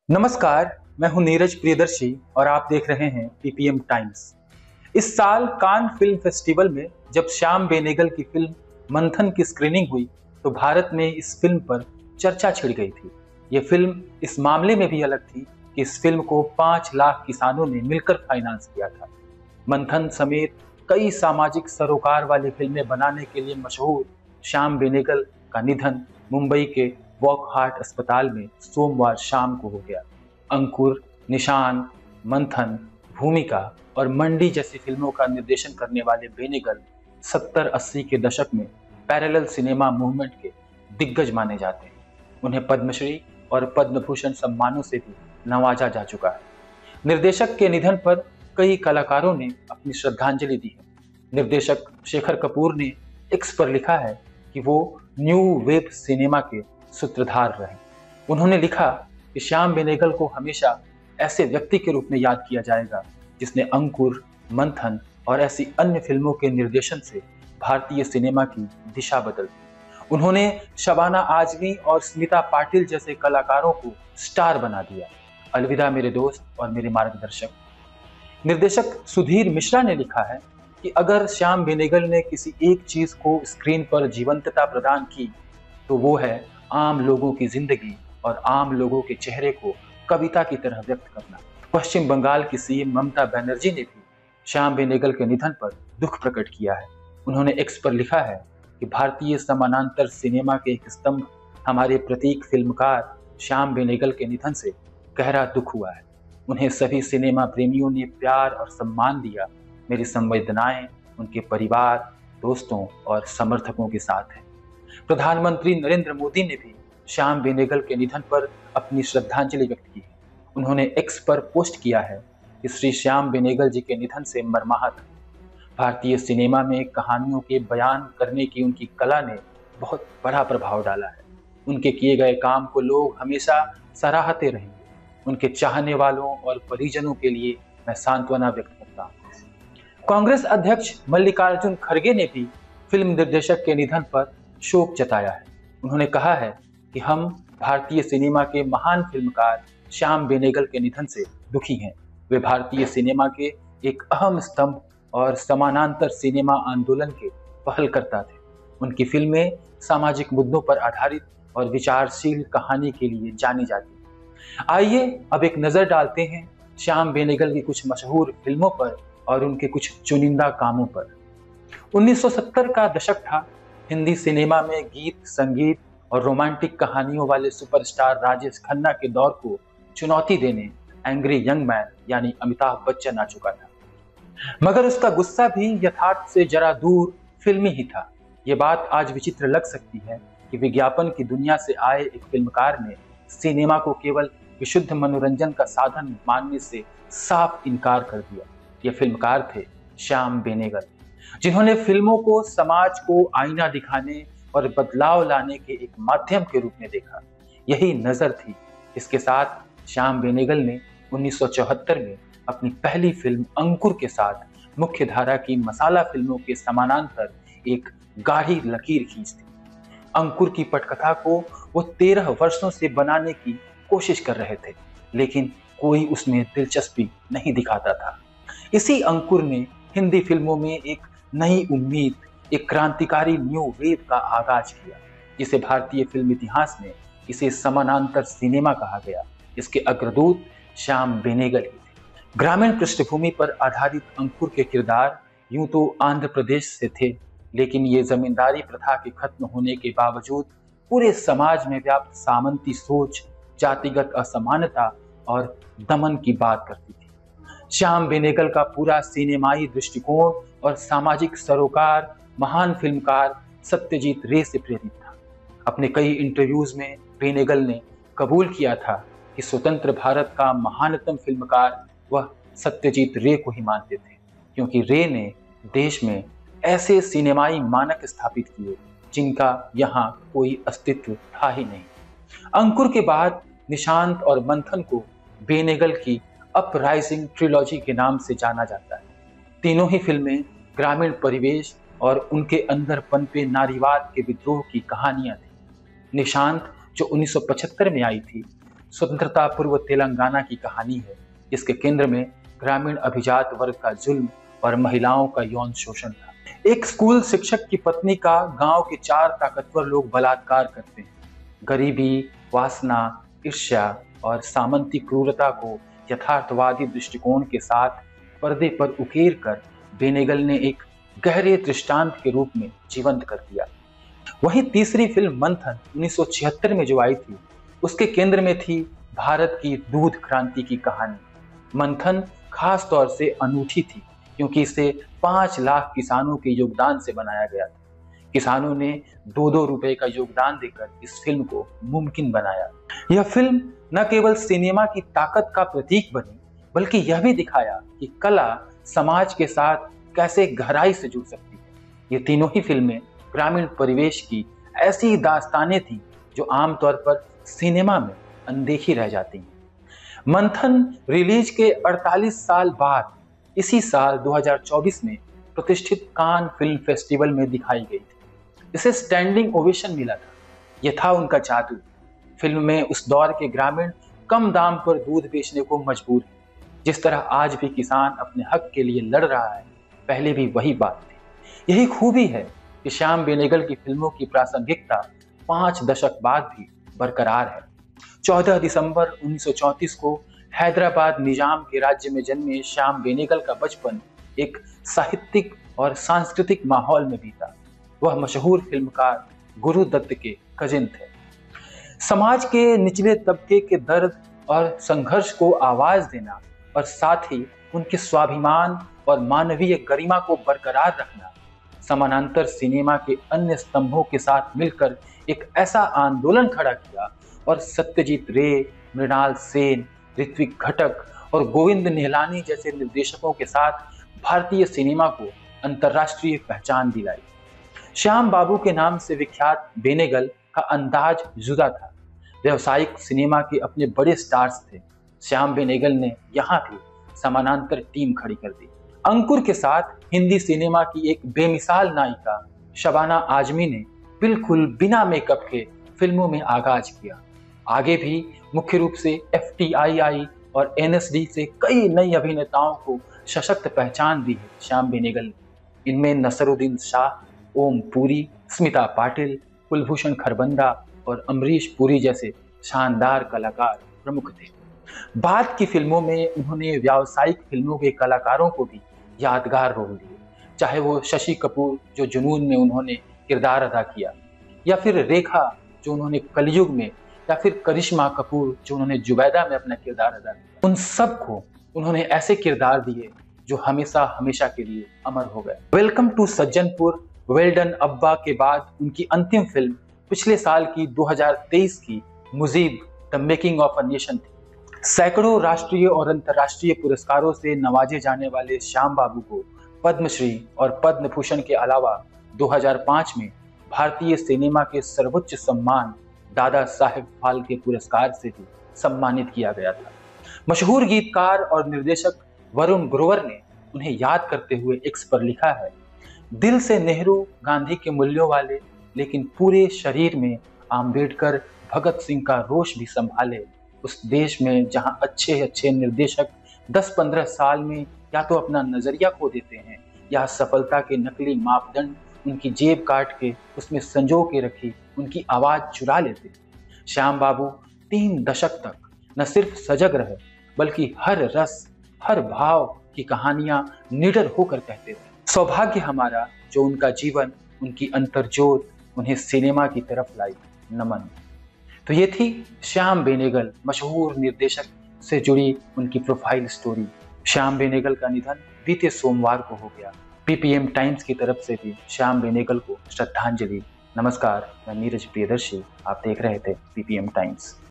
नमस्कार, मैं हूं नीरज प्रियदर्शी और आप देख रहे हैं पीपीएम टाइम्स। इस साल कान फिल्म फेस्टिवल में जब श्याम बेनेगल की फिल्म मंथन की स्क्रीनिंग हुई तो भारत में इस फिल्म पर चर्चा छिड़ गई थी। ये फिल्म इस मामले में भी अलग थी कि इस फिल्म को 5 लाख किसानों ने मिलकर फाइनेंस किया था। मंथन समेत कई सामाजिक सरोकार वाली फिल्में बनाने के लिए मशहूर श्याम बेनेगल का निधन मुंबई के वॉकहार्ट अस्पताल में सोमवार शाम को हो गया। अंकुर, निशान, मंथन, भूमिका और मंडी जैसी फिल्मों का निर्देशन करने वाले बेनेगल 70-80 के दशक में पैरेलल सिनेमा मूवमेंट के दिग्गज माने जाते हैं। उन्हें पद्मश्री और पद्म भूषण सम्मानों से भी नवाजा जा चुका है। निर्देशक के निधन पर कई कलाकारों ने अपनी श्रद्धांजलि दी है। निर्देशक शेखर कपूर ने एक्स पर लिखा है कि वो न्यू वेव सिनेमा के सूत्रधार रहे। उन्होंने लिखा कि श्याम बेनेगल को हमेशा ऐसे व्यक्ति के रूप में याद किया जाएगा जिसने अंकुर, मंथन और ऐसी अन्य फिल्मों के निर्देशन से भारतीय सिनेमा की दिशा बदल दी। उन्होंने शबाना आजमी और स्मिता पाटिल जैसे कलाकारों को स्टार बना दिया। अलविदा मेरे दोस्त और मेरे मार्गदर्शक। निर्देशक सुधीर मिश्रा ने लिखा है कि अगर श्याम बेनेगल ने किसी एक चीज को स्क्रीन पर जीवंतता प्रदान की तो वो है आम लोगों की जिंदगी और आम लोगों के चेहरे को कविता की तरह व्यक्त करना। पश्चिम बंगाल की सीएम ममता बनर्जी ने भी श्याम बेनेगल के निधन पर दुख प्रकट किया है। उन्होंने एक्स पर लिखा है कि भारतीय समानांतर सिनेमा के एक स्तंभ हमारे प्रतीक फिल्मकार श्याम बेनेगल के निधन से गहरा दुख हुआ है। उन्हें सभी सिनेमा प्रेमियों ने प्यार और सम्मान दिया। मेरी संवेदनाएं उनके परिवार, दोस्तों और समर्थकों के साथ हैं। प्रधानमंत्री नरेंद्र मोदी ने भी श्याम बेनेगल के निधन पर अपनी श्रद्धांजलि व्यक्त की है। उन्होंने एक्स पर पोस्ट किया है कि श्री श्याम बेनेगल जी के निधन से मर्माहत है। भारतीय सिनेमा में कहानियों के बयान करने की उनकी कला ने बहुत बड़ा प्रभाव डाला है। उनके किए गए काम को लोग हमेशा सराहते रहेंगे। उनके चाहने वालों और परिजनों के लिए मैं सांत्वना व्यक्त करता हूँ। कांग्रेस अध्यक्ष मल्लिकार्जुन खड़गे ने भी फिल्म निर्देशक के निधन पर शोक जताया है। उन्होंने कहा है कि हम भारतीय सिनेमा के महान फिल्मकार श्याम बेनेगल के निधन से दुखी हैं। वे भारतीय सिनेमा के एक अहम स्तंभ और समानांतर सिनेमा आंदोलन के पहलकर्ता थे। उनकी फिल्में सामाजिक मुद्दों पर आधारित और विचारशील कहानी के लिए जानी जाती हैं। आइए अब एक नजर डालते हैं श्याम बेनेगल की कुछ मशहूर फिल्मों पर और उनके कुछ चुनिंदा कामों पर। 1970 का दशक था। हिंदी सिनेमा में गीत, संगीत और रोमांटिक कहानियों वाले सुपरस्टार राजेश खन्ना के दौर को चुनौती देने एंग्री यंग मैन यानी अमिताभ बच्चन आ चुका था। मगर उसका गुस्सा भी यथार्थ से जरा दूर फिल्मी ही था। ये बात आज विचित्र लग सकती है कि विज्ञापन की दुनिया से आए एक फिल्मकार ने सिनेमा को केवल विशुद्ध मनोरंजन का साधन मानने से साफ इनकार कर दिया। ये फिल्मकार थे श्याम बेनेगल, जिन्होंने फिल्मों को समाज को आईना दिखाने और बदलाव लाने के एक माध्यम के रूप में देखा। यही नजर थी। इसके साथ श्याम बेनेगल ने 1974 में अपनी पहली फिल्म अंकुर के साथ मुख्य धारा की मसाला फिल्मों के समानांतर एक गाढ़ी लकीर खींच दी। अंकुर की पटकथा को वो 13 वर्षों से बनाने की कोशिश कर रहे थे, लेकिन कोई उसमें दिलचस्पी नहीं दिखाता था। इसी अंकुर ने हिंदी फिल्मों में एक नई उम्मीद, एक क्रांतिकारी न्यू वेव का आगाज किया, जिसे भारतीय फिल्म इतिहास में इसे समानांतर सिनेमा कहा गया। इसके अग्रदूत श्याम बेनेगल ही थे। ग्रामीण पृष्ठभूमि पर आधारित अंकुर के किरदार यूं तो आंध्र प्रदेश से थे, लेकिन ये जमींदारी प्रथा के खत्म होने के बावजूद पूरे समाज में व्याप्त सामंती सोच, जातिगत असमानता और दमन की बात करती थी। श्याम बेनेगल का पूरा सिनेमाई दृष्टिकोण और सामाजिक सरोकार महान फिल्मकार सत्यजीत रे से प्रेरित था। अपने कई इंटरव्यूज में बेनेगल ने कबूल किया था कि स्वतंत्र भारत का महानतम फिल्मकार वह सत्यजीत रे को ही मानते थे, क्योंकि रे ने देश में ऐसे सिनेमाई मानक स्थापित किए जिनका यहाँ कोई अस्तित्व था ही नहीं। अंकुर के बाद निशांत और मंथन को बेनेगल की अपराइजिंग ट्रिलॉजी के नाम से जाना जाता है। तीनों ही फिल्में ग्रामीण परिवेश और उनके अंदर पनपे नारीवाद के विद्रोह की कहानियां थी। निशांत जो 1975 में आई थी, स्वतंत्रता पूर्व तेलंगाना की कहानी है, जिसके केंद्र में ग्रामीण अभिजात वर्ग का जुल्म और महिलाओं का यौन शोषण था। एक स्कूल शिक्षक की पत्नी का गांव के 4 ताकतवर लोग बलात्कार करते हैं। गरीबी, वासना, ईर्ष्या और सामंती क्रूरता को यथार्थवादी दृष्टिकोण के साथ पर्दे पर उकेर कर बेनेगल ने एक गहरे दृष्टांत के रूप में जीवंत कर दिया। वहीं तीसरी फिल्म मंथन 1976 में जो आई थी, उसके केंद्र में थी भारत की दूध क्रांति की कहानी। मंथन खास तौर से अनूठी थी क्योंकि इसे 5 लाख किसानों के योगदान से बनाया गया था। किसानों ने 2-2 रुपए का योगदान देकर इस फिल्म को मुमकिन बनाया। यह फिल्म न केवल सिनेमा की ताकत का प्रतीक बनी, बल्कि यह भी दिखाया कि कला समाज के साथ कैसे गहराई से जुड़ सकती है। ये तीनों ही फिल्में ग्रामीण परिवेश की ऐसी दास्तानें थीं जो आमतौर पर सिनेमा में अनदेखी रह जाती हैं। मंथन रिलीज के 48 साल बाद इसी साल 2024 में प्रतिष्ठित कान फिल्म फेस्टिवल में दिखाई गई थी। इसे स्टैंडिंग ओवेशन मिला था। यह था उनका जादू। फिल्म में उस दौर के ग्रामीण कम दाम पर दूध बेचने को मजबूर हैं। जिस तरह आज भी किसान अपने हक के लिए लड़ रहा है, पहले भी वही बात थी। यही खूबी है कि श्याम बेनेगल की फिल्मों की प्रासंगिकता 5 दशक बाद भी बरकरार है। 14 दिसंबर 1934 को हैदराबाद निजाम के राज्य में जन्मे श्याम बेनेगल का बचपन एक साहित्यिक और सांस्कृतिक माहौल में बीता। वह मशहूर फिल्मकार गुरु दत्त के कजिन थे। समाज के निचले तबके के दर्द और संघर्ष को आवाज देना और साथ ही उनके स्वाभिमान और मानवीय गरिमा को बरकरार रखना समानांतर सिनेमा के अन्य स्तंभों के साथ मिलकर एक ऐसा आंदोलन खड़ा किया और सत्यजीत रे, मृणाल सेन, ऋत्विक घटक और गोविंद निहलानी जैसे निर्देशकों के साथ भारतीय सिनेमा को अंतर्राष्ट्रीय पहचान दिलाई। श्याम बाबू के नाम से विख्यात बेनेगल का अंदाज जुदा था। व्यावसायिक सिनेमा के अपने बड़े स्टार्स थे। श्याम बेनेगल ने यहाँ भी समानांतर टीम खड़ी कर दी। अंकुर के साथ हिंदी सिनेमा की एक बेमिसाल नायिका शबाना आजमी ने बिल्कुल बिना मेकअप के फिल्मों में आगाज किया। आगे भी मुख्य रूप से FTII और NSD से कई नई अभिनेताओं को सशक्त पहचान दी है श्याम बेनेगल ने। इनमें नसरुद्दीन शाह, ओम पुरी, स्मिता पाटिल, कुलभूषण खरबंदा और अमरीश पुरी जैसे शानदार कलाकार प्रमुख थे। बाद की फिल्मों में उन्होंने व्यावसायिक फिल्मों के कलाकारों को भी यादगार रोल दिए, चाहे वो शशि कपूर जो जुनून में उन्होंने किरदार अदा किया, या फिर रेखा जो उन्होंने कलयुग में, या फिर करिश्मा कपूर जो उन्होंने जुबैदा में अपना किरदार अदा किया। उन सबको उन्होंने ऐसे किरदार दिए जो हमेशा हमेशा के लिए अमर हो गए। Welcome to Sajjanpur, well done Abba के बाद उनकी अंतिम फिल्म पिछले साल की 2023 की Mujib the making of a nation थी। सैकड़ों राष्ट्रीय और अंतर्राष्ट्रीय पुरस्कारों से नवाजे जाने वाले श्याम बाबू को पद्मश्री और पद्म भूषण के अलावा 2005 में भारतीय सिनेमा के सर्वोच्च सम्मान दादा साहेब फाल्के पुरस्कार से भी सम्मानित किया गया था। मशहूर गीतकार और निर्देशक वरुण ग्रोवर ने उन्हें याद करते हुए एक्स पर लिखा है, दिल से नेहरू गांधी के मूल्यों वाले, लेकिन पूरे शरीर में आम्बेडकर भगत सिंह का रोष भी संभाले। उस देश में जहां अच्छे अच्छे निर्देशक 10-15 साल में या तो अपना नजरिया खो देते हैं या सफलता के नकली मापदंड उनकी जेब काट के उसमें संजो के रखी उनकी आवाज चुरा लेते। श्याम बाबू 3 दशक तक न सिर्फ सजग रहे, बल्कि हर रस, हर भाव की कहानियां निडर होकर कहते थे। सौभाग्य हमारा जो उनका जीवन, उनकी अंतर्ज्योत उन्हें सिनेमा की तरफ लाई। नमन। तो ये थी श्याम बेनेगल, मशहूर निर्देशक से जुड़ी उनकी प्रोफाइल स्टोरी। श्याम बेनेगल का निधन बीते सोमवार को हो गया। PPM टाइम्स की तरफ से भी श्याम बेनेगल को श्रद्धांजलि। नमस्कार, मैं नीरज प्रियदर्शी, आप देख रहे थे PPM टाइम्स।